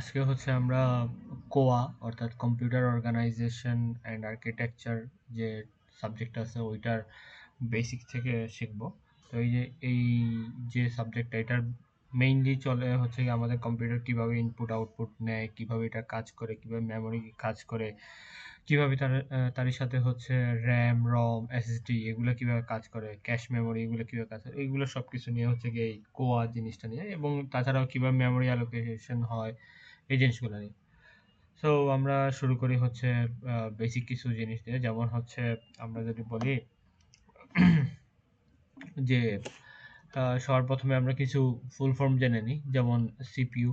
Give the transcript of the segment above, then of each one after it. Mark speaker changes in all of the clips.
Speaker 1: আজকে হচ্ছে আমরা কোয়া অর্থাৎ কম্পিউটার অর্গানাইজেশন অ্যান্ড আর্কিটেকচার যে সাবজেক্ট আছে ওইটার বেসিক থেকে শিখব। তো এই যে সাবজেক্টটা এটার মেইনলি চলে হচ্ছে কি আমাদের কম্পিউটার কিভাবে ইনপুট আউটপুট নেয়, কিভাবে এটা কাজ করে, কিভাবে মেমোরি কাজ করে, কিভাবে তারই সাথে হচ্ছে র্যাম, রম, এসএসডি এগুলো কিভাবে কাজ করে, ক্যাশ মেমোরি এগুলো কিভাবে কাজ করে, এগুলো সবকিছু নিয়ে হচ্ছে কি এই কোয়া জিনিসটা নিয়ে, এবং তাছাড়াও কিভাবে মেমোরি অ্যালোকেশন হয় এই জিনিসগুলো নিয়ে। সো আমরা শুরু করি হচ্ছে বেসিক কিছু জিনিস দিয়ে, যেমন হচ্ছে আমরা যদি বলি যে সবার প্রথমে আমরা কিছু ফুল ফর্ম জেনে নিই, যেমন সিপিইউ।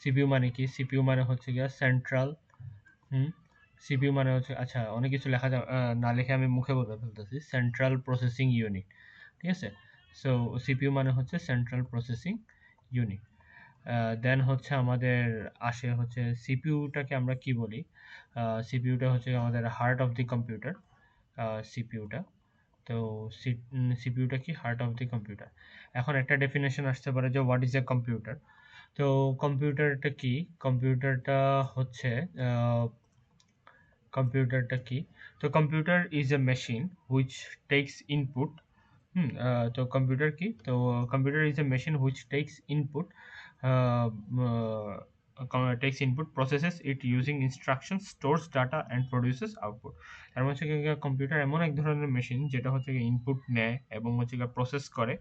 Speaker 1: সিপিইউ মানে কি? সিপিইউ মানে হচ্ছে গিয়া সেন্ট্রাল হুম সিপিইউ মানে হচ্ছে, আচ্ছা অনেক কিছু লেখা না লিখে আমি মুখে বলে ফেলতেছি, সেন্ট্রাল প্রসেসিং ইউনিট। ঠিক আছে? সো সিপিইউ মানে হচ্ছে সেন্ট্রাল প্রসেসিং ইউনিট। দেন হচ্ছে আমাদের আসে হচ্ছে সিপিইউটাকে আমরা কি বলি? সিপিইউটা হচ্ছে আমাদের হার্ট অফ দি কম্পিউটার। সিপিইউটা তো সিপিইউটা কি? Heart of the computer. এখন একটা ডেফিনেশন আসতে পারে যে হোয়াট ইজ এ কম্পিউটার। তো কম্পিউটারটা কি? কম্পিউটারটা হচ্ছে কম্পিউটারটা কি তো computer is a machine which takes input. তো কম্পিউটার কি? তো computer is a machine which takes input, processes it using instructions, stores data and produces output. তার মানে হচ্ছে কম্পিউটার এমন এক ধরনের মেশিন যেটা হচ্ছে ইনপুট নেয় এবং হচ্ছে প্রসেস করে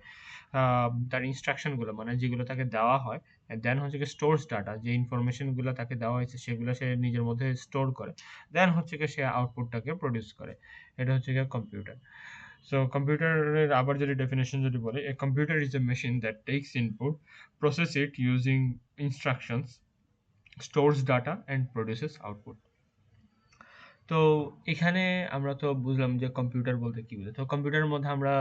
Speaker 1: তার ইনস্ট্রাকশনগুলো, মানে যেগুলো তাকে দেওয়া হয়। দেন হচ্ছে স্টোরস ডাটা, যে ইনফরমেশনগুলো তাকে দেওয়া হয়েছে সেগুলো সে নিজের মধ্যে স্টোর করে। দেন হচ্ছে সে আউটপুটটাকে প্রডিউস করে। এটা হচ্ছে কম্পিউটার। সো কম্পিউটারের আবার যদি ডেফিনেশন যদি বলে, a computer is a machine that takes input, process it using instructions, stores data and produces output. তো এখানে আমরা তো বুঝলাম যে কম্পিউটার বলতে কি বোঝায়। তো কম্পিউটারের মধ্যে আমরা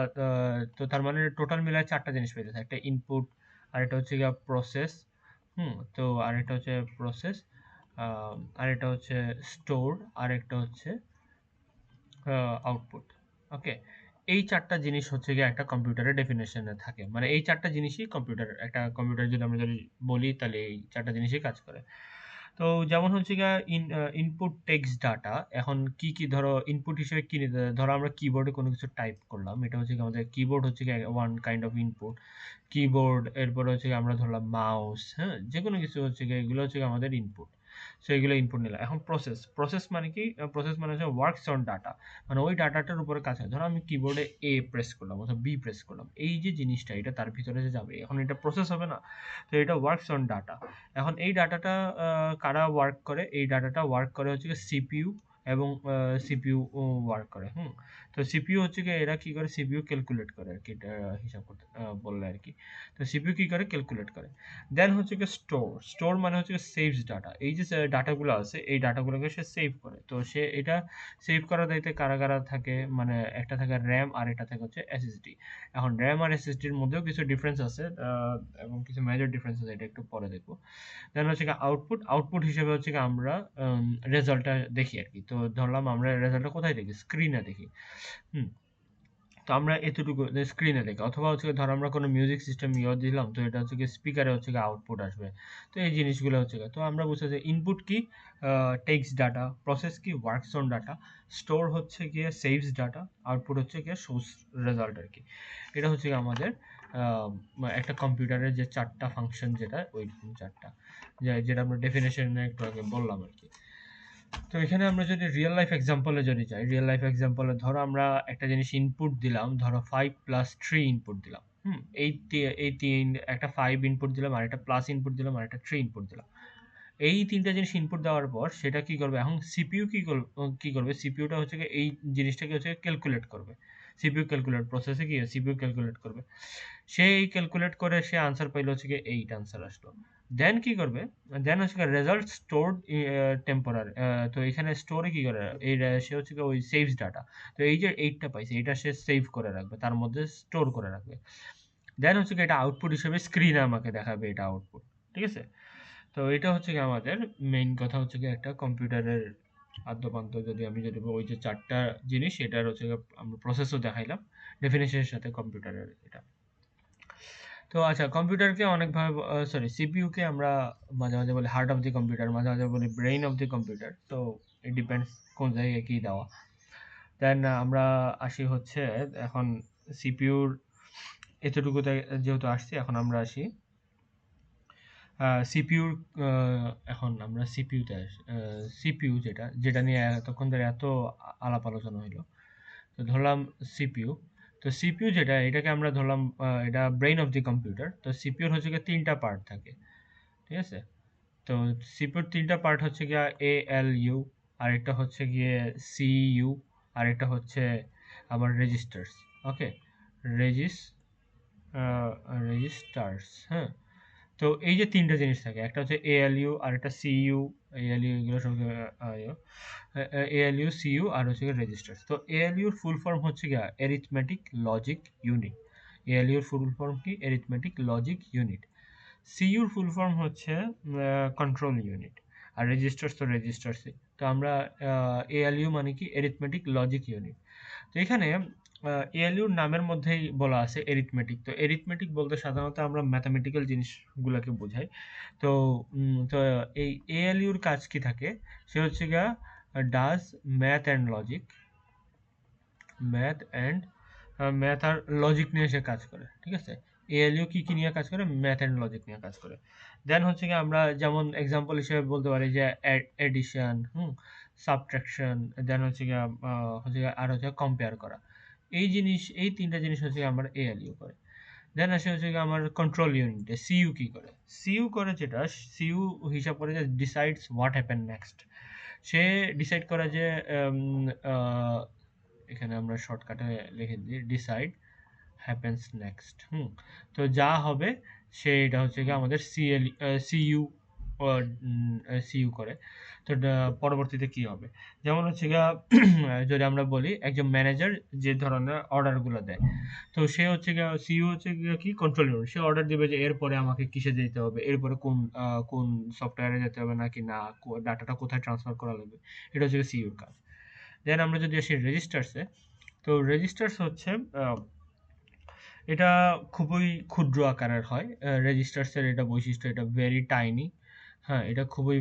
Speaker 1: তো তার মানে টোটাল মিলায় ৪ টা জিনিস পেয়েছি। একটা ইনপুট, আরেকটা হচ্ছে গিয়া প্রসেস, তো আরেকটা হচ্ছে প্রসেস, আরেকটা হচ্ছে স্টোর, আরেকটা হচ্ছে আউটপুট। ওকে? এই ৪ টা জিনিস হচ্ছে গিয়ে একটা কম্পিউটারের ডেফিনিশনে থাকে। মানে এই ৪ টা জিনিসই কম্পিউটার, একটা কম্পিউটার যদি আমরা বলি তাহলে এই ৪ টা জিনিসই কাজ করে। তো যেমন হচ্ছে গিয়া ইনপুট টেক্সট ডাটা। এখন কি ধরো ইনপুট হিসেবে কি নিতে হয়? ধরো আমরা কিবোর্ডে কোনো কিছু টাইপ করলাম। এটা হচ্ছে গিয়ে আমাদের কিবোর্ড হচ্ছে গিয়ে one kind of input. Keyboard, এরপরে হচ্ছে গিয়ে আমরা ধরলাম মাউস, হ্যাঁ? যেকোনো কিছু হচ্ছে গিয়ে এগুলো হচ্ছে গিয়ে আমাদের ইনপুট। সো এগুলো ইনপুট নিলাম। এখন প্রসেস মানে কি? প্রসেস মানে হচ্ছে ওয়ার্কস অন ডাটা। মানে ওই ডাটাটার উপরে কাজ হয়। ধরো আমি কিবোর্ডে A প্রেস করলাম অথবা B প্রেস করলাম। এই যে জিনিসটা এটা তার ভিতরে যে যাবে, এখন এটা প্রসেস হবে না? তো এটা ওয়ার্কস অন ডাটা। এখন এই ডাটাটা কারা ওয়ার্ক করে? এই ডাটাটা ওয়ার্ক করে হচ্ছে গিয়ে সিপিইউ, এবং সিপিইউ ওয়ার্ক করে। তো সিপিইউ হচ্ছে গিয়ে এরা কি করে? সিপিইউ ক্যালকুলেট করে আরকি, এটা হিসাব করতে বললে আরকি। তো সিপিইউ কি করে? ক্যালকুলেট করে। দেন হচ্ছে গিয়ে স্টোর মানে হচ্ছে গিয়ে সেভস ডাটা। এই যে ডাটাগুলো আছে এই ডাটাগুলোকে সে সেভ করে। তো সে এটা সেভ করার দায়িত্বে কারা থাকে? মানে একটা থাকে র‍্যাম আর একটা থাকে হচ্ছে এসএসডি। এখন র‍্যাম আর এসএসডির মধ্যেও কিছু ডিফারেন্স আছে, এবং কিছু মেজর ডিফারেন্স আছে, এটা একটু পরে দেখব। দেন হচ্ছে গিয়ে আউটপুট হিসেবে হচ্ছে গিয়ে আমরা রেজাল্টটা দেখি আরকি। তো ধরলাম আমরা রেজাল্টটা কোথায় দেখি? স্ক্রিনে দেখি। হুম? তো আমরা এতটুকু স্ক্রিনে দেখি, অথবা হচ্ছে গিয়ে ধরো আমরা কোনো মিউজিক সিস্টেম দিলাম, তো এটা হচ্ছে গিয়ে স্পিকারে হচ্ছে গিয়ে আউটপুট আসবে। তো এই জিনিসগুলো হচ্ছে গিয়ে, তো আমরা বুঝতে যে ইনপুট কি? টেক্সট ডাটা, প্রসেস কি? ওয়ার্কস অন ডাটা, স্টোর হচ্ছে গিয়ে সেভস ডাটা, আউটপুট হচ্ছে গিয়ে শোস রেজাল্ট আরকি। এটা হচ্ছে গিয়ে আমাদের একটা কম্পিউটারের যে ৪ টা ফাংশন, যেটা ওইরকম ৪ টা, যেটা আমরা ডেফিনিশনে একটু আগে বললাম আরকি। তো এখানে আমরা যদি রিয়েল লাইফ এক্সাম্পলে যদি যাই, রিয়েল লাইফ এক্সাম্পলে ধরো আমরা একটা জিনিস ইনপুট দিলাম, ধরো 5 প্লাস 3 ইনপুট দিলাম। এই তিন, একটা 5 ইনপুট দিলাম, আর একটা প্লাস ইনপুট দিলাম, আর একটা 3 ইনপুট দিলাম। এই ৩ টা জিনিস ইনপুট দেওয়ার পর সেটা কি করবে? এখন সিপিইউ কি করবে? সিপিইউটা হচ্ছে গিয়ে এই জিনিসটাকে হচ্ছে ক্যালকুলেট করবে। সিপিইউ ক্যালকুলেট প্রসেসে কি সিপিইউ ক্যালকুলেট করবে। সে এই ক্যালকুলেট করে সে আনসার পাইলো হচ্ছে গিয়ে 8 আনসার আসলো। দেন কি করবে? দেন হচ্ছে গিয়ে রেজাল্ট স্টোরড টেম্পোরারি। তো এখানে স্টোরে কি করে? সে হচ্ছে গিয়ে ওই সেভস ডাটা। তো এই যে 8 টা পাইছে এটা সে সেভ করে রাখবে, তার মধ্যে স্টোর করে রাখবে। দেন হচ্ছে গিয়ে এটা আউটপুট হিসেবে স্ক্রিনে আমাকে দেখাবে, এটা আউটপুট। ঠিক আছে? তো এটা হচ্ছে গিয়ে আমাদের মেইন কথা, হচ্ছে গিয়ে একটা কম্পিউটারের আদ্যপান্ত যদি ওই যে ৪ টা জিনিস, এটার হচ্ছে গিয়ে আমরা প্রসেসও দেখাইলাম ডেফিনিশনের সাথে কম্পিউটারের এটা। তো আচ্ছা, কম্পিউটারকে অনেকভাবে সরি, সিপিইউকে আমরা মাঝে মাঝে বলি হার্ট অফ দি কম্পিউটার, মাঝে মাঝে বলি ব্রেইন অফ দি কম্পিউটার। তো ইট ডিপেন্ডস কোন জায়গায় কি দেওয়া। দেন আমরা আসি হচ্ছে এখন সিপিইউর এতটুকুতে যেহেতু আসছি, এখন আমরা আসি সিপিইউর। এখন আমরা সিপিইউতে আসি। সিপিইউ যেটা যেটা নিয়ে এতক্ষণ ধরে এত আলাপ আলোচনা হইলো, তো ধরলাম সিপিইউ। তো সিপিইউ যেটা, এটাকে আমরা ধরলাম এটা ব্রেইন অফ দি কম্পিউটার। তো সিপিইউর হচ্ছে গিয়ে 3টা পার্ট থাকে, ঠিক আছে? তো সিপিইউর 3টা পার্ট হচ্ছে গিয়ে এএলইউ, আরেকটা হচ্ছে গিয়ে সিইউ, আরেকটা হচ্ছে আবার রেজিস্টার্স। ওকে, রেজিস রেজিস্টার্স, হ্যাঁ। তো এই যে 3টা জিনিস থাকে, একটা হচ্ছে এএলইউ, আরেকটা সিইউ। এএলইউ এগুলো সব এএলইউ, সিইউ, আর হচ্ছে গিয়ে রেজিস্টার্স। তো এএলইউর ফুল ফর্ম হচ্ছে গিয়ে এরিথমেটিক লজিক ইউনিট। এএলইউর ফুল ফর্ম কি? Arithmetic logic unit. সিইউর ফুল ফর্ম হচ্ছে কন্ট্রোল ইউনিট। আর রেজিস্টার্স তো রেজিস্টার্সই। তো আমরা এএলইউ মানে কি? Arithmetic logic unit. তো এখানে এএলইউর নামের মধ্যেই বলা আছে এরিথমেটিক। তো এরিথমেটিক বলতে সাধারণত আমরা ম্যাথামেটিক্যাল জিনিসগুলোকে বোঝাই। তো তো এই এএলইউর কাজ কি থাকে? সে হচ্ছে গিয়া does math and logic, math and math আর লজিক নিয়ে সে কাজ করে, ঠিক আছে? এএলইউ কি কি নিয়ে কাজ করে? ম্যাথ অ্যান্ড লজিক নিয়ে কাজ করে। দেন হচ্ছে কি আমরা যেমন এক্সাম্পল হিসেবে বলতে পারি যে এডিশন, সাবট্রাকশন, দেন হচ্ছে গিয়ে আর হচ্ছে কম্পেয়ার করা। এই 3টা জিনিস হচ্ছে গিয়ে আমার এএলইউ করে। দেন আসে হচ্ছে গিয়ে আমার কন্ট্রোল ইউনিটে সিইউ কি করে? সিইউ করে যেটা, সিইউ হিসাব করে যে decides what happen next. Say decide করে যে উম, আহ, এখানে আমরা শর্টকাটে লিখে দিই ডিসাইড হ্যাপেন্স নেক্সট। তো যা হবে সেটা হচ্ছে কি আমাদের সিইউ সিইউ করে। তো পরবর্তীতে কি হবে, যেমন হচ্ছে গিয়া যদি আমরা বলি একজন ম্যানেজার যে ধরনের অর্ডারগুলো দেয়, তো সে হচ্ছে গিয়া সিইও হচ্ছে গিয়া কি কন্ট্রোল ইউনিট। সে অর্ডার দিবে যে এরপরে আমাকে কিসে যেতে হবে, এরপরে কোন সফটওয়্যারে যেতে হবে নাকি না, ডাটাটা কোথায় ট্রান্সফার করা লাগবে, এটা হচ্ছে সিইউর কাজ। দেন আমরা যদি আসি রেজিস্টার্সে, তো রেজিস্টার্স হচ্ছে এটা খুবই ক্ষুদ্র আকারের হয়। রেজিস্টার্সের এটা বৈশিষ্ট্য, এটা ভেরি টাইনি। হ্যাঁ, এটা খুবই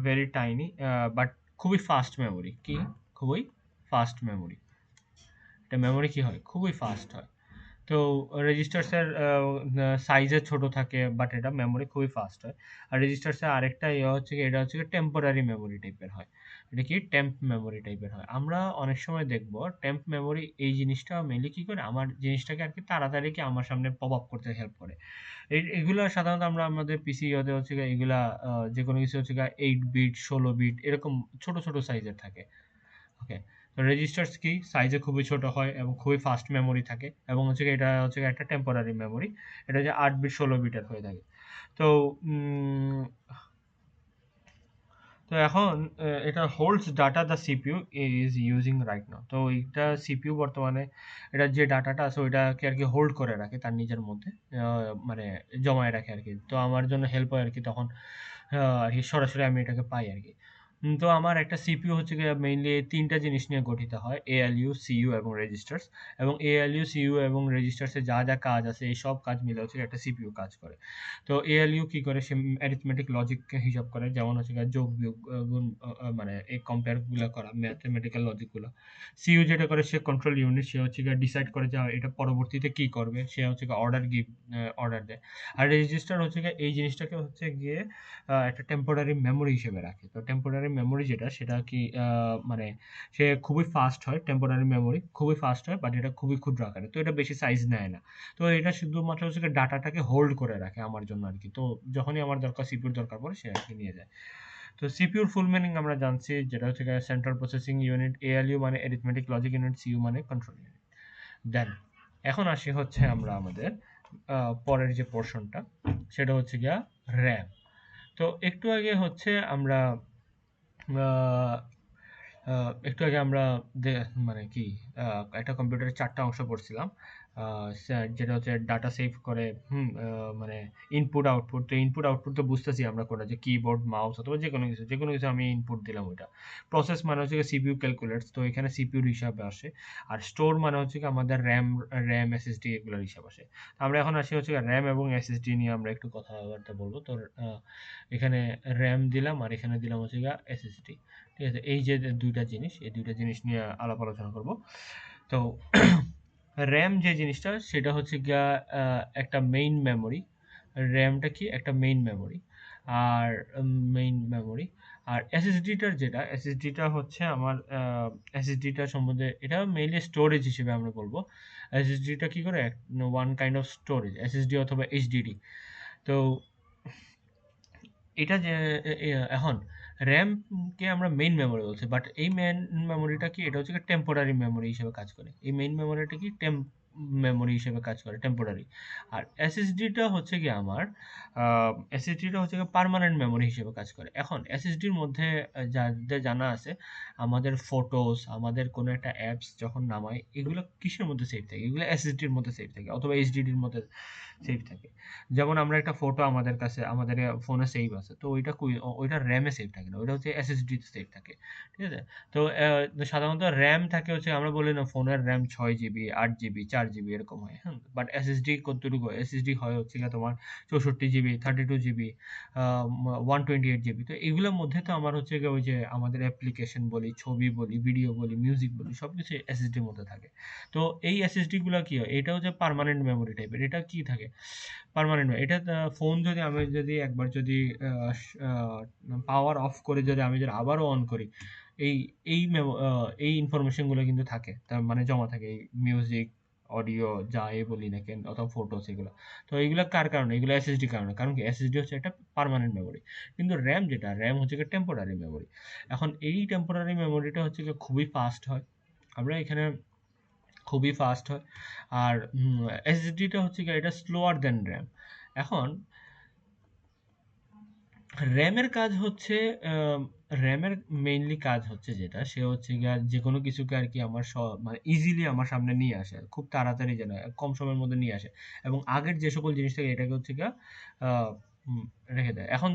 Speaker 1: ভেরি টাইনি, বাট খুবই ফাস্ট মেমোরি। কি? খুবই ফাস্ট মেমোরি। এটা মেমোরি কি হয়? খুবই ফাস্ট হয়। তো রেজিস্টার্সের সাইজে ছোট থাকে, বাট এটা মেমোরি খুবই ফাস্ট হয়। আর রেজিস্টার্সের আরেকটা ইয়ে হচ্ছে কি, এটা হচ্ছে টেম্পোরারি মেমোরি টাইপের হয়। এটা কি? টেম্প মেমোরি টাইপের হয়। আমরা অনেক সময় দেখব টেম্প মেমোরি এই জিনিসটা মেনলি কি করে, আমার জিনিসটাকে আর কি তাড়াতাড়ি কি আমার সামনে পপ আপ করতে হেল্প করে। এগুলা সাধারণত আমরা আমাদের পিসি হতে হচ্ছে গিয়ে এগুলা যে কোনো কিছু হচ্ছে গিয়ে 8 বিট 16 বিট এরকম ছোট ছোট সাইজের থাকে। ওকে, তো রেজিস্টার্স কি সাইজে খুবই ছোট হয় এবং খুবই ফাস্ট মেমোরি থাকে, এবং হচ্ছে গিয়ে এটা হচ্ছে গিয়ে একটা টেম্পোরারি মেমোরি। এটা যে 8 বিট 16 বিটের হয়ে থাকে। তো তো এখন এটা holds data the CPU is using right now. তো এটা সিপিইউ বর্তমানে এটা যে ডাটাটা আছে ওইটাকে আর কি হোল্ড করে রাখে তার নিজের মধ্যে, মানে জমায় রাখে আর কি। তো আমার জন্য হেল্প হয় আর কি তখন, আর কি সরাসরি আমি এটাকে পাই আর কি। তো আমার একটা সিপিইউ হচ্ছে গিয়ে মেইনলি 3টা জিনিস নিয়ে গঠিত হয়, এএলইউ, সিইউ এবং রেজিস্টার্স। এবং এএলইউ, সিইউ এবং রেজিস্টার্সে যা যা কাজ আছে এই সব কাজ মিলে হচ্ছে একটা সিপিইউ কাজ করে। তো এএলইউ কি করে? সে অ্যারিথমেটিক লজিক হিসাব করে, যেমন হচ্ছে গিয়ে যোগ বিয়োগ গুণ, মানে এই কম্পেয়ার গুলা করা, ম্যাথমেটিক্যাল লজিক গুলা। সিইউ যেটা করে, সে কন্ট্রোল ইউনিট, সে হচ্ছে গিয়ে ডিসাইড করে যে এটা পরবর্তীতে কি করবে, সে হচ্ছে গিয়ে অর্ডার দেয়। আর রেজিস্টার হচ্ছে গিয়ে এই জিনিসটাকে হচ্ছে গিয়ে একটা টেম্পোরারি মেমোরি হিসেবে রাখে। তো টেম্পোরারি মেমোরি যেটা, সেটা কি মানে সে খুবই ফাস্ট হয়, টেম্পোরারি মেমোরি খুবই ফাস্ট হয়, বাট এটা খুবই ক্ষুদ্র আকারে, তো এটা বেশি সাইজ নেয় না। তো এটা শুধুমাত্র হচ্ছে ডাটাটাকে হোল্ড করে রাখে আমার জন্য আর কি। তো যখনই আমার দরকার, সিপিইউর দরকার পড়ে, সে আর কি নিয়ে যায়। তো সিপিইউর ফুল মিনিং আমরা জানছি, যেটা হচ্ছে সেন্ট্রাল প্রসেসিং ইউনিট। এএলইউ মানে অ্যারিথমেটিক লজিক ইউনিট, সিইউ মানে কন্ট্রোল ইউনিট। দেন এখন আসি হচ্ছে আমরা আমাদের পরের যে পোর্শনটা, সেটা হচ্ছে গিয়া র্যাম। তো একটু আগে হচ্ছে আমরা আহ, একটু আগে আমরা মানে কি একটা কম্পিউটারের 4টা অংশ পড়ছিলাম, যেটা হচ্ছে ডাটা সেভ করে, মানে ইনপুট আউটপুট। তো ইনপুট আউটপুট তো বুঝতেছি আমরা কোনটা, যে কিবোর্ড মাউস অথবা যে কোনো কিছু আমি ইনপুট দিলাম ওইটা। প্রসেস মানে হচ্ছে সিপিইউ ক্যালকুলেটস, তো এখানে সিপিইউর হিসাবে আসে। আর স্টোর মানে হচ্ছে কি আমাদের র্যাম এসএসডি এগুলোর হিসাব আসে। তো আমরা এখন আসি হচ্ছে র্যাম এবং এসএসডি নিয়ে আমরা একটু কথাবার্তা বলবো। তো এখানে র্যাম দিলাম আর এখানে দিলাম হচ্ছে গিয়ে এসএসডি। ঠিক আছে, এই যে দুইটা জিনিস, এই দুইটা জিনিস নিয়ে আলাপ আলোচনা করব। তো র্যাম যে জিনিসটা সেটা হচ্ছে গিয়া একটা মেইন মেমোরি। র্যামটা কি একটা মেইন মেমোরি। আর মেইন মেমোরি আর এসএসডিটা হচ্ছে আমার এসএসডিটা সম্বন্ধে, এটা মেইনলি স্টোরেজ হিসেবে আমরা বলবো। এসএসডিটা কি করে, one kind of storage, SSD অথবা এইচডিডি। তো এটা যে এখন র্যামকে আমরা মেইন মেমোরি বলছি, বাট এই মেইন মেমোরিটা কি, এটা হচ্ছে টেম্পোরারি মেমোরি হিসেবে কাজ করে। এই মেইন মেমোরিটা কি মেমোরি হিসেবে কাজ করে, টেম্পোরারি। আর এসএসডিটা হচ্ছে কি আমার এসএসডিটা হচ্ছে কি পার্মানেন্ট মেমোরি হিসেবে কাজ করে। এখন এসএসডির মধ্যে যাদের জানা আছে, আমাদের ফটোস, আমাদের কোনো একটা অ্যাপস যখন নামাই, এগুলো কিসের মধ্যে সেভ থাকে, এগুলো এসএসডির মধ্যে সেভ থাকে অথবা এইচডিডির মধ্যে সেভ থাকে। যেমন আমরা একটা ফটো আমাদের কাছে আমাদের ফোনে সেভ আছে, তো ওইটা র্যামে সেভ থাকে না, ওইটা হচ্ছে এসএসডি তে সেভ থাকে। ঠিক আছে। তো সাধারণত র্যাম থাকে হচ্ছে, আমরা বলি না ফোনের র্যাম 6 জিবি, 8 জিবি, 4 জিবি এরকম হয়, হ্যাঁ। বাট এসএসডি কতটুকু, এসএসডি হয় হচ্ছে গিয়ে তোমার 64 জিবি, 32 জিবি, 128 জিবি। তো এগুলোর মধ্যে তো আমার হচ্ছে গিয়ে ওই যে আমাদের অ্যাপ্লিকেশন বলি, ছবি বলি, ভিডিও বলি, মিউজিক বলি, সবকিছু এসএসডির মধ্যে থাকে। তো এই এসএসডি গুলা কি হয়, এটা হচ্ছে পার্মানেন্ট মেমোরি টাইপের। এটা কি থাকে, পার্মানেন্ট নয়। এটা ফোন যদি আমি যদি একবার যদি পাওয়ার অফ করে যদি আমি যদি আবারও অন করি, এই এই ইনফরমেশন গুলো কিন্তু থাকে, তার মানে জমা থাকে, এই মিউজিক, অডিও, যাই বলি না কেন, অথবা ফটোস, এগুলো। তো এইগুলো কার কারণে, এগুলো এসএসডি কারণে, কারণ কি এসএসডি হচ্ছে একটা পার্মানেন্ট মেমোরি। কিন্তু র্যাম হচ্ছে টেম্পোরারি মেমোরি। এখন এই টেম্পোরারি মেমোরিটা হচ্ছে খুবই ফাস্ট হয়। আমরা এখানে খুবই ফাস্ট হয়। আর এসএসডিটা হচ্ছে গিয়ে এটা স্লোয়ার দেন র্যাম। এখন র্যামের কাজ হচ্ছে, র্যামের মেইনলি কাজ হচ্ছে যেটা, সে হচ্ছে গিয়ে যে কোনো কিছুকে আর কি আমার মানে ইজিলি আমার সামনে নিয়ে আসে, খুব তাড়াতাড়ি যেন কম সময়ের মধ্যে নিয়ে আসে, এবং আগের যে সকল জিনিস থাকে এটাকে হচ্ছে গিয়ে আহ, রেখে দেয়। এখন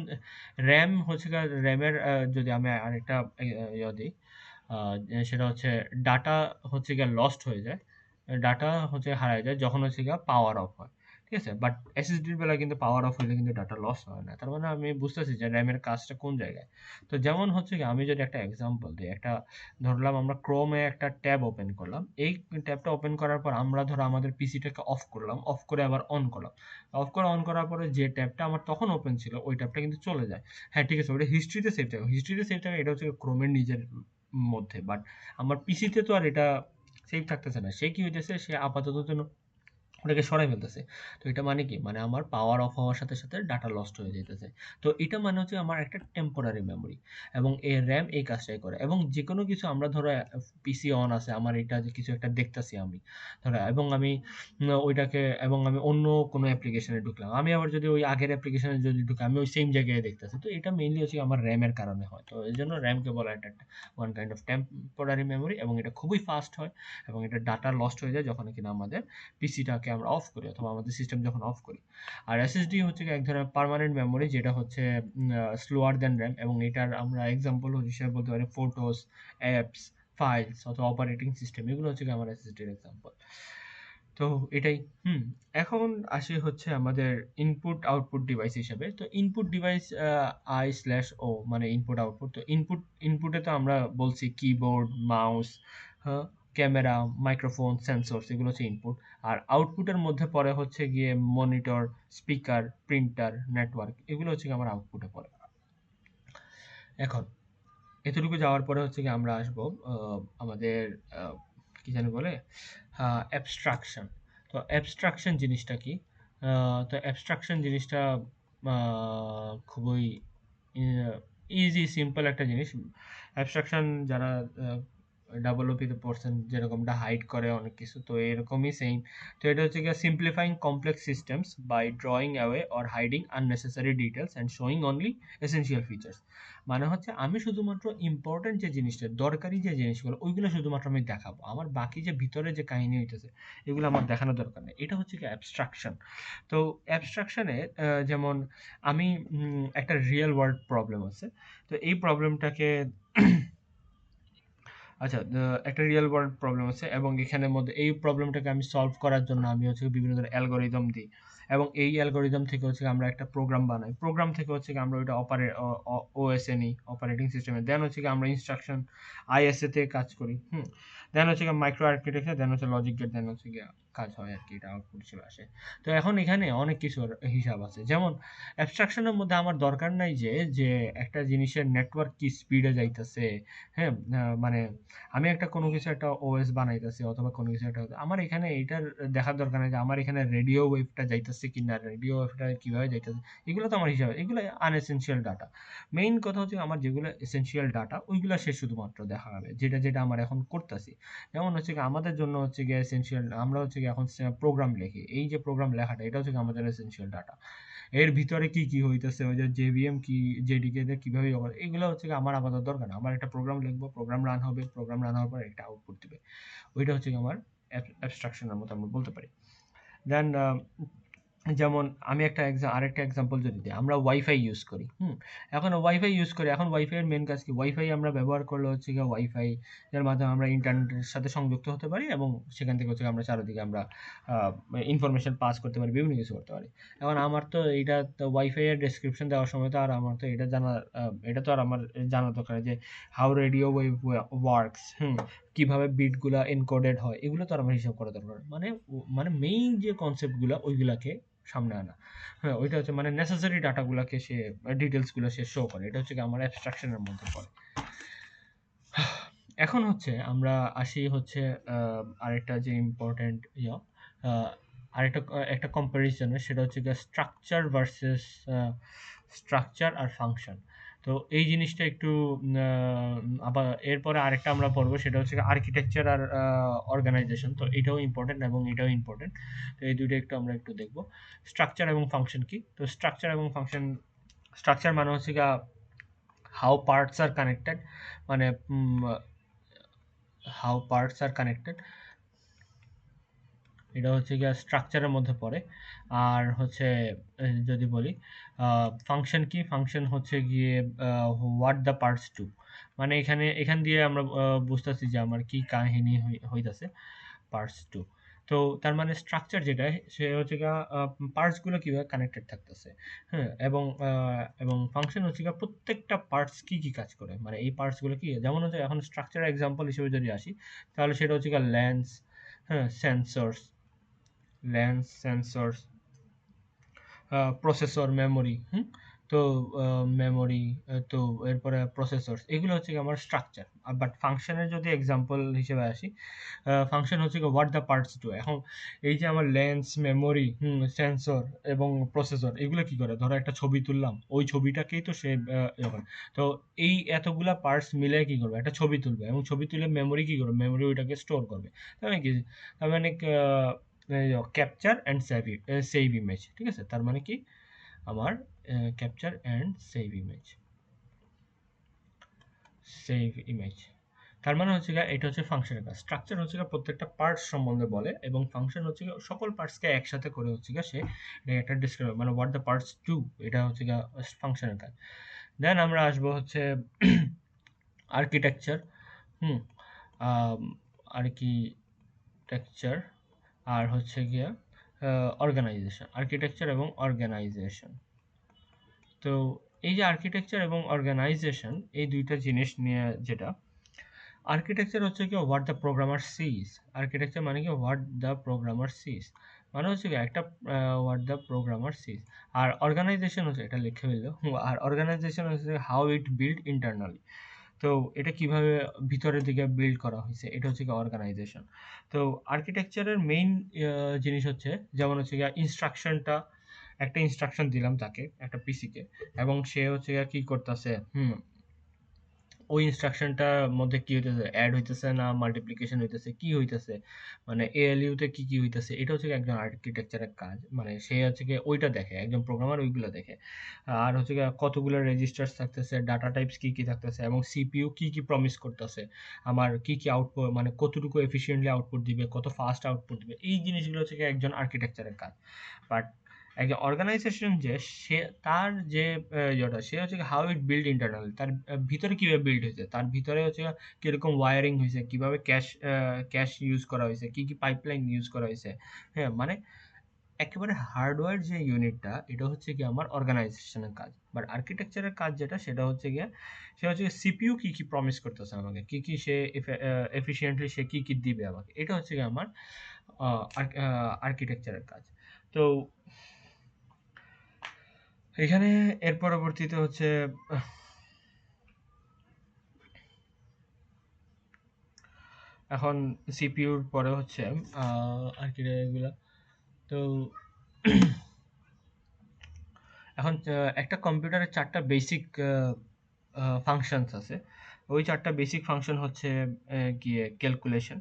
Speaker 1: র্যাম হচ্ছে গিয়ে র্যামের যদি আমি আরেকটা ইয়ে দিই, সেটা হচ্ছে ডাটা হচ্ছে গিয়ে লস্ট হয়ে যায়, ডাটা হচ্ছে হারায় যায় যখন হচ্ছে গিয়ে পাওয়ার অফ হয়। ঠিক আছে, বাট এসএসডির বেলায় কিন্তু পাওয়ার অফ হইলে কিন্তু ডাটা লস হয় না। তার মানে আমি বুঝতেছি যে র্যামের কাজটা কোন জায়গায়। তো যেমন হচ্ছে কি, আমি যদি একটা এক্সাম্পল দিই, একটা ধরলাম আমরা ক্রোমে একটা ট্যাব ওপেন করলাম, এই ট্যাবটা ওপেন করার পর আমরা ধরো আমাদের পিসিটাকে অফ করলাম, অফ করে আবার অন করলাম, অফ করে অন করার পরে যে ট্যাবটা আমার তখন ওপেন ছিল ওই ট্যাবটা কিন্তু চলে যায়। হ্যাঁ ঠিক আছে, ওটা হিস্ট্রিতে সেভ থাকে, এটা হচ্ছে ক্রোমের নিজের মধ্যে, বাট আমার পিসিতে তো আর এটা সেভ থাকতেছে না। সে কি হইতেছে, সে আপাতত জন্য ওটাকে সরাই ফেলতেছে। তো এটা মানে কি, মানে আমার পাওয়ার অফ হওয়ার সাথে সাথে ডাটা লস্ট হয়ে যেতেছে। তো এটা মানে হচ্ছে আমার একটা টেম্পোরারি মেমোরি, এবং এই র্যাম এই কাজটাই করে। এবং যে কোনো কিছু আমরা ধরো পিসি অন আছে আমার, এটা যে কিছু একটা দেখতাছি আমি ধরো, এবং আমি ওইটাকে, এবং আমি অন্য কোনো অ্যাপ্লিকেশনে ঢুকলাম, আমি আবার যদি ওই আগের অ্যাপ্লিকেশনে যদি ঢুকে আমি ওই সেম জায়গায় দেখতেছি, তো এটা মেইনলি হচ্ছে আমার র্যামের কারণে হয়। তো এই জন্য র্যামকে বলা একটা one kind of temporary memory, এবং এটা খুবই ফাস্ট হয়, এবং এটা ডাটা লস্ট হয়ে যায় যখন কিনা আমাদের পিসিটাকে আমরা অফ করি অথবা আমাদের সিস্টেম যখন অফ করি। আর এসএসডি হচ্ছে এক ধরনের পার্মানেন্ট মেমোরি, যেটা হচ্ছে স্লোয়ার দেন র্যাম, এবং এটার আমরা এক্সাম্পল হিসেবে বলতে পারি ফটোস, অ্যাপস, ফাইলস অথবা অপারেটিং সিস্টেম, এগুলো হচ্ছে আমার এসএসডির এক্সাম্পল। তো এটাই। এখন আসি হচ্ছে আমাদের ইনপুট আউটপুট ডিভাইস হিসেবে। তো ইনপুট ডিভাইস I/O মানে ইনপুট আউটপুট। তো ইনপুটে তো আমরা বলছি কিবোর্ড, মাউস, হ্যাঁ, ক্যামেরা, মাইক্রোফোন, সেন্সরস, এগুলো হচ্ছে ইনপুট। আর আউটপুটের মধ্যে পড়ে হচ্ছে গিয়ে মনিটর, স্পিকার, প্রিন্টার, নেটওয়ার্ক, এগুলো হচ্ছে গিয়ে আমার আউটপুটে পড়ে। এখন এতটুকু যাওয়ার পরে হচ্ছে কি আমরা আসবো আমাদের কি জানি বলে অ্যাবস্ট্রাকশন। তো অ্যাবস্ট্রাকশন জিনিসটা কি, তো অ্যাবস্ট্রাকশন জিনিসটা খুবই ইজি সিম্পল একটা জিনিস। অ্যাবস্ট্রাকশন যারা ডাবল ওপিতে পড়ছেন যেরকমটা হাইড করে অনেক কিছু, তো এরকমই সেম। তো এটা হচ্ছে গিয়ে simplifying complex systems by drawing away or hiding unnecessary details and showing only essential features. মানে হচ্ছে আমি শুধুমাত্র ইম্পর্টেন্ট যে জিনিসটা, দরকারি যে জিনিসগুলো, ওইগুলো শুধুমাত্র আমি দেখাবো, আমার বাকি যে ভিতরে যে কাহিনী হইতেছে এগুলো আমার দেখানোর দরকার নেই। এটা হচ্ছে কি অ্যাবস্ট্রাকশন। তো অ্যাবস্ট্রাকশনে যেমন আমি একটা রিয়েল ওয়ার্ল্ড প্রবলেম আছে, তো এই প্রবলেমটাকে আচ্ছা, একটা রিয়েল ওয়ার্ল্ড প্রবলেম আছে এবং এখানের মধ্যে এই প্রবলেমটাকে আমি সলভ করার জন্য আমি হচ্ছে বিভিন্ন ধরনের অ্যালগরিদম দিই, এবং এই অ্যালগরিদম থেকে হচ্ছে আমরা একটা প্রোগ্রাম বানাই, প্রোগ্রাম থেকে হচ্ছে আমরা ওইটা ওএসএ নিই, অপারেটিং সিস্টেমে, দেন হচ্ছে আমরা ইনস্ট্রাকশন আইএসএ তে কাজ করি। দেন হচ্ছে মাইক্রো আর্কিটেকচার, দেন হচ্ছে লজিক গেট, দেন হচ্ছে কাজ হয় আর কি, এটা আউটপুট হিসেবে আসে। তো এখন এখানে অনেক কিছুর হিসাব আছে, যেমন অ্যাবস্ট্রাকশনের মধ্যে আমার দরকার নাই যে যে একটা জিনিসের নেটওয়ার্ক কি স্পিডে যাইতেছে। হ্যাঁ, মানে আমি একটা কোনো কিছু একটা ওএস বানাইতেছি অথবা কোনো কিছু একটা, আমার এখানে এইটার দেখার দরকার নেই যে আমার এখানে রেডিও ওয়েভটা যাইতেছে কিনা, রেডিও ওয়েভটা কিভাবে যাইতেছে, এগুলো তো আমার হিসাবে, এগুলো আনএসেনশিয়াল ডাটা। মেইন কথা হচ্ছে আমার যেগুলো এসেনশিয়াল ডাটা ওইগুলো সে শুধুমাত্র দেখা হবে, যেটা যেটা আমার এখন করতেছি। যেমন হচ্ছে কি আমাদের জন্য হচ্ছে গিয়ে এসেনশিয়াল, আমরা হচ্ছে কি এখন প্রোগ্রাম লিখি, এই যে প্রোগ্রাম লেখাটা এটা হচ্ছে আমাদের এসেনশিয়াল ডাটা। এর ভিতরে কি কি হইতেছে, ওই যে জেভিএম কি, জেডিকে তে কিভাবে হবে, এগুলো হচ্ছে আমার আমাদের দরকার না। আমার একটা প্রোগ্রাম লিখবো, প্রোগ্রাম রান হবে, প্রোগ্রাম রান হওয়ার পর একটা আউটপুট দিবে, ওইটা হচ্ছে আমার অ্যাবস্ট্রাকশনের মতো আমরা বলতে পারি। দেন যেমন আমি আরেকটা এক্সাম্পল যদি দিই, আমরা ওয়াইফাই ইউজ করি। এখন ওয়াইফাই ইউজ করি, এখন ওয়াইফাই এর মেন কাজ কি, ওয়াইফাই আমরা ব্যবহার করলে হচ্ছে গিয়ে ওয়াইফাই এর মাধ্যমে আমরা ইন্টারনেটের সাথে সংযুক্ত হতে পারি, এবং সেখান থেকে হচ্ছে আমরা চারিদিকে আমরা ইনফরমেশন পাস করতে পারি, বিভিন্ন কিছু করতে পারি। এখন আমার তো এইটা ওয়াইফাই এর ডেসক্রিপশন দেওয়ার সময় তো আর আমার তো এটা জানা, এটা তো আর আমার জানা দরকার যে হাউ রেডিও ওয়েভ ওয়ার্কস, কিভাবে বিটগুলা এনকোডেড হয়, এগুলো তো আর আমার হিসাব করা দরকার। মানে মেইন যে কনসেপ্টগুলো ওইগুলাকে সামনে আনা। হ্যাঁ, ওইটা হচ্ছে মানে নেসেসারি ডাটাগুলোকে সে, ডিটেলসগুলো সে শো করে, এটা হচ্ছে কি আমার অ্যাবস্ট্রাকশনের মধ্যে পড়ে। এখন হচ্ছে আমরা আসি হচ্ছে আরেকটা যে ইম্পর্টেন্ট আরেকটা একটা কম্পারিজনের, সেটা হচ্ছে গিয়ে স্ট্রাকচার ভার্সেস স্ট্রাকচার আর ফাংশন। তো এই জিনিসটা একটু আবার এরপরে আরেকটা আমরা পড়বো, সেটা হচ্ছে আর্কিটেকচার আর অর্গানাইজেশন। তো এটাও ইম্পর্টেন্ট এবং এটাও ইম্পর্টেন্ট, তো এই দুটো একটু আমরা দেখবো। স্ট্রাকচার এবং ফাংশন কি, তো স্ট্রাকচার এবং ফাংশন, স্ট্রাকচার মানে হচ্ছে গিয়ে হাউ পার্টস আর কানেক্টেড, মানে হাউ পার্টস আর কানেক্টেড, এটা হচ্ছে গিয়ে স্ট্রাকচারের মধ্যে পড়ে। আর হচ্ছে যদি বলি ফাংশন কি, ফাংশন হচ্ছে গিয়ে হোয়াট দ্য পার্টস ডু, মানে এখান দিয়ে আমরা বুঝতেছি যে আমার কি কাহিনী হইতাছে পার্টস ডু। তো তার মানে স্ট্রাকচার যেটা, সে হচ্ছে গিয়ে পার্টসগুলো কিভাবে কানেক্টেড থাকতেছে। হ্যাঁ, এবং ফাংশন হচ্ছে গিয়ে প্রত্যেকটা পার্টস কি কি কাজ করে, মানে এই পার্টসগুলো কি, যেমন হচ্ছে এখন স্ট্রাকচার এক্সাম্পল হিসেবে যদি আসি, তাহলে সেটা হচ্ছে গিয়ে লেন্স, হ্যাঁ, সেন্সরস, প্রসেসর, মেমোরি। তো মেমোরি, তো এরপরে প্রসেসর, এগুলো হচ্ছে কি আমার স্ট্রাকচার। বাট ফাংশনের যদি এক্সাম্পল হিসেবে আসি, ফাংশন হচ্ছে কি হোয়াট দ্য পার্টস ডু। এখন এই যে আমার লেন্স, মেমোরি, সেন্সর এবং প্রসেসর, এগুলো কি করে, ধরো একটা ছবি তুললাম, ওই ছবিটাকেই তো সে করে। তো এই এতগুলা পার্টস মিলে কি করবে, একটা ছবি তুলবে, এবং ছবি তুলে মেমোরি কি করবে, মেমোরি ওইটাকে স্টোর করবে। তার মানে কি, তার মানে ক্যাপচার অ্যান্ড সেভ ইমেজ, ঠিক আছে, তার মানে কি আমার ক্যাপচার অ্যান্ড সেভ ইমেজ, তার মানে হচ্ছে এটা হচ্ছে ফাংশনের কাজ। স্ট্রাকচার হচ্ছে প্রত্যেকটা পার্টস সম্বন্ধে বলে, এবং ফাংশন হচ্ছে সকল পার্টসকে একসাথে করে হচ্ছে সে একটা ডিসক্রাইব, মানে হোয়াট দ্য পার্টস ডু, এটা হচ্ছে ফাংশনের কাজ। দেন আমরা আসবো হচ্ছে আর্কিটেকচার। হুম আর্কিটেকচার আর হচ্ছে গিয়া অর্গানাইজেশন, আর্কিটেকচার এবং অর্গানাইজেশন। তো এই যে আর্কিটেকচার এবং অর্গানাইজেশন, এই দুইটা জিনিস নিয়ে যেটা, আর্কিটেকচার হচ্ছে কি what the programmer sees, architecture মানে কি হোয়াট দ্য প্রোগ্রামার সিজ, মানে হচ্ছে কি একটা হোয়াট দ্য প্রোগ্রামার সিজ। আর অর্গানাইজেশন হচ্ছে, এটা লিখে ফেললো, আর অর্গানাইজেশন হচ্ছে হাউ ইট বিল্ড ইন্টারনালি, তো এটা কিভাবে ভিতরের দিকে বিল্ড করা হয়েছে, এটা হচ্ছে কি অর্গানাইজেশন। তো আর্কিটেকচারের মেইন জিনিস হচ্ছে, যেমন হচ্ছে গিয়ে ইনস্ট্রাকশনটা, একটা ইনস্ট্রাকশন দিলাম তাকে, একটা পিসিকে, এবং সে হচ্ছে কি করতেছে, ওই ইনস্ট্রাকশনটার মধ্যে কি হইতেছে, অ্যাড হইতেছে না মাল্টিপ্লিকেশন হইতেছে, কি হইতেছে, মানে ALU তে কি হইতেছে, এটা হচ্ছে একজন আর্কিটেকচারের কাজ। মানে সে হচ্ছে গিয়ে ওইটা দেখে, একজন প্রোগ্রামার ওইগুলো দেখে। আর হচ্ছে গিয়ে কতগুলো রেজিস্টার্স থাকতেছে, ডাটা টাইপস কি কি থাকতেছে, এবং CPU কি কি প্রমিস করতেছে, আমার কি কি আউটপুট, মানে কতটুকু এফিসিয়েন্টলি আউটপুট দিবে, কত ফাস্ট আউটপুট দিবে, এই জিনিসগুলো হচ্ছে গিয়ে একজন আর্কিটেকচারের কাজ। বাট একজন অর্গানাইজেশন যে সে তার যে ইয়েটা, সে হচ্ছে হাউ ইট বিল্ড ইন্টারনাল, তার ভিতরে কিভাবে বিল্ড হয়েছে, তার ভিতরে হচ্ছে কিরকম ওয়ারিং হয়েছে, কিভাবে ক্যাশ ইউজ করা হয়েছে, কি কি পাইপলাইন ইউজ করা হয়েছে। হ্যাঁ, মানে একেবারে হার্ডওয়্যার যে ইউনিটটা, এটা হচ্ছে কি আমার অর্গানাইজেশনের কাজ। বাট আর্কিটেকচারের কাজ যেটা, সেটা হচ্ছে গিয়ে সে হচ্ছে সিপিইউ কি কি প্রমিস করতেছে আমাকে, কি কি সে এফিশিয়েন্টলি সে কি কি দিবে আমাকে, এটা হচ্ছে গিয়ে আমার আর্কিটেকচারের কাজ। তো এখানে এর পরবর্তীতে হচ্ছে এখন সিপিইউর পরে হচ্ছে আর কি এগুলা। তো এখন একটা কম্পিউটারের 4টা বেসিক ফাংশনস আছে। ওই 4টা বেসিক ফাংশন হচ্ছে গিয়ে calculation,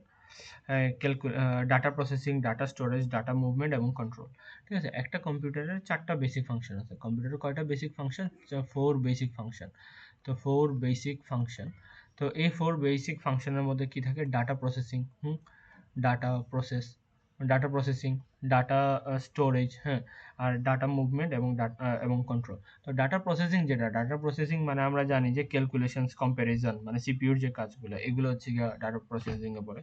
Speaker 1: data processing, data storage, data movement এবং কন্ট্রোল। ঠিক আছে, একটা কম্পিউটারের 4টা বেসিক ফাংশন আছে। কম্পিউটারের কয়টা বেসিক ফাংশন? 4 basic function. তো 4 বেসিক ফাংশন। তো এই 4 বেসিক ফাংশনের মধ্যে কি থাকে? Data processing, data process, data processing, data storage, হ্যাঁ, আর ডাটা মুভমেন্ট এবং কন্ট্রোল। তো ডাটা প্রসেসিং যেটা, ডাটা প্রসেসিং মানে আমরা জানি যে ক্যালকুলেশনস, কম্প্যারিজন, মানে সিপিইউর যে কাজগুলো, এগুলো হচ্ছে গিয়ে ডাটা প্রসেসিং এ পড়ে।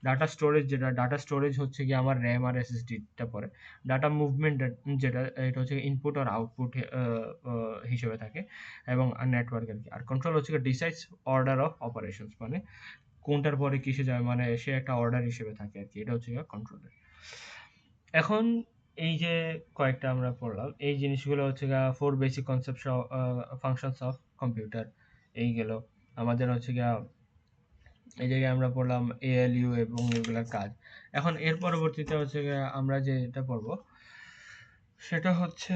Speaker 1: ডাটা স্টোরেজ যেটা, ডাটা স্টোরেজ হচ্ছে গিয়ে আমার র্যাম আর এসএসডিটা পড়ে। ডাটা মুভমেন্ট যেটা, এটা হচ্ছে ইনপুট আর আউটপুট হিসেবে থাকে, এবং নেটওয়ার্ক আর কি। আর কন্ট্রোল হচ্ছে ডিসাইডস অর্ডার অফ অপারেশনস, মানে কোনটার পরে কিসে যাবে, মানে সে একটা অর্ডার হিসেবে থাকে আর কি। এটা হচ্ছে কন্ট্রোলার। এখন এই যে কয়েকটা আমরা পড়লাম, এই জিনিসগুলো হচ্ছে গিয়ে 4 basic concept functions of computer. এই গেল আমাদের হচ্ছে গিয়ে, এই জায়গায় আমরা পড়লাম ALU এবং এগুলোর কাজ। এখন এর পরবর্তীতে হচ্ছে গিয়ে আমরা যে এটা পড়বো, সেটা হচ্ছে